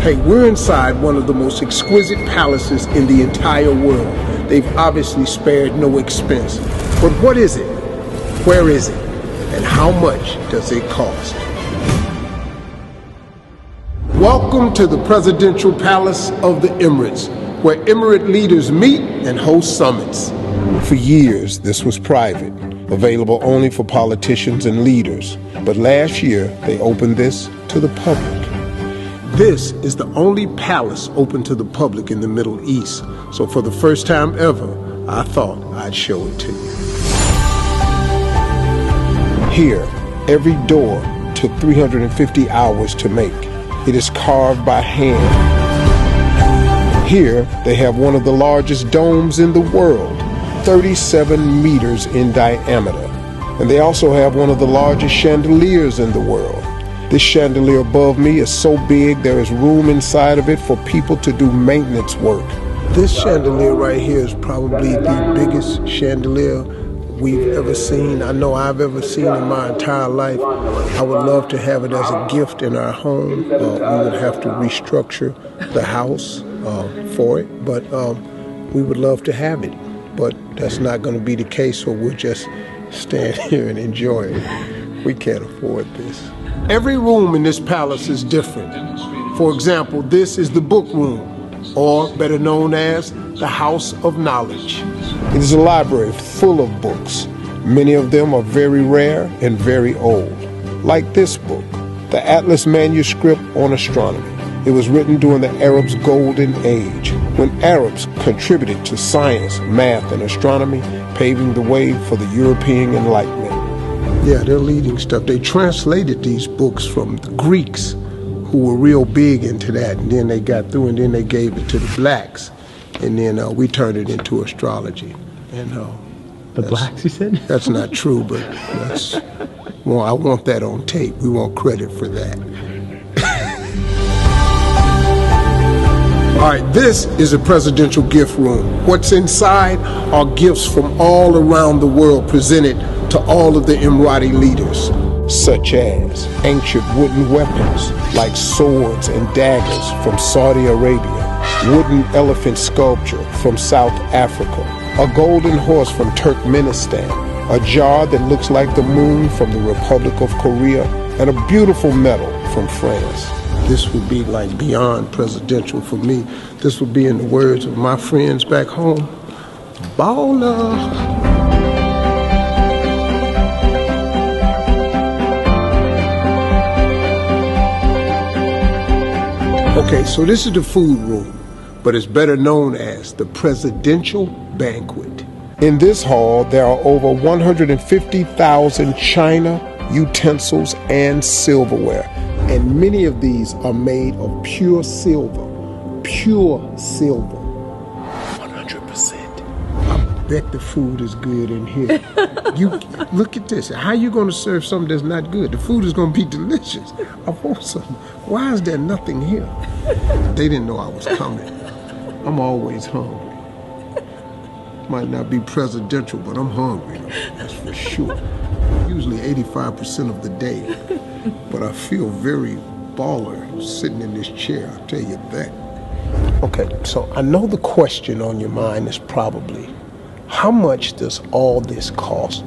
Hey, we're inside one of the most exquisite palaces in the entire world. They've obviously spared no expense. But what is it? Where is it? And how much does it cost? Welcome to the Presidential Palace of the Emirates, where Emirate leaders meet and host summits. For years, this was private, available only for politicians and leaders. But last year, they opened this to the public. This is the only palace open to the public in the Middle East. So for the first time ever, I thought I'd show it to you. Here, every door took 350 hours to make. It is carved by hand. Here, they have one of the largest domes in the world, 37 meters in diameter. And they also have one of the largest chandeliers in the world. This chandelier above me is so big there is room inside of it for people to do maintenance work. This chandelier right here is probably the biggest chandelier we've ever seen. I know I've ever seen in my entire life. I would love to have it as a gift in our home. We would have to restructure the house for it, but we would love to have it. But that's not going to be the case, so we'll just stand here and enjoy it. We can't afford this. Every room in this palace is different. For example, this is the book room, or better known as the House of Knowledge. It is a library full of books. Many of them are very rare and very old. Like this book, the Atlas manuscript on astronomy. It was written during the Arabs' golden age, when Arabs contributed to science, math, and astronomy, paving the way for the European Enlightenment. Yeah, they're leading stuff. They translated these books from the Greeks, who were real big into that, and then they got through, and then they gave it to the blacks, and then we turned it into astrology. And the blacks, you said? That's not true, but well, I want that on tape. We want credit for that. All right, this is a presidential gift room. What's inside are gifts from all around the world presented to all of the Emirati leaders, such as ancient wooden weapons like swords and daggers from Saudi Arabia, wooden elephant sculpture from South Africa, a golden horse from Turkmenistan, a jar that looks like the moon from the Republic of Korea, and a beautiful medal from France. This would be like beyond presidential for me. This would be, in the words of my friends back home, baller. Okay, so this is the food room, but it's better known as the presidential banquet. In this hall, there are over 150,000 china, utensils, and silverware. And many of these are made of pure silver. Pure silver. 100%. I bet the food is good in here. You look at this. How are you going to serve something that's not good? The food is going to be delicious. I want something. Why is there nothing here? They didn't know I was coming. I'm always hungry. Might not be presidential, but I'm hungry. That's for sure. Usually 85% of the day. But I feel very baller sitting in this chair, I'll tell you that. Okay, so I know the question on your mind is probably, how much does all this cost?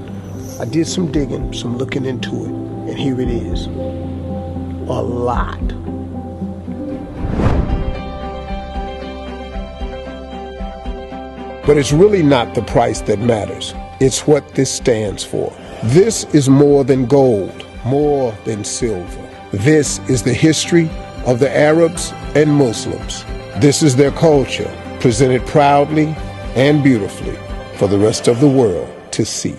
I did some digging, some looking into it, and here it is. A lot. But it's really not the price that matters. It's what this stands for. This is more than gold, more than silver. This is the history of the Arabs and Muslims. This is their culture, presented proudly and beautifully for the rest of the world to see.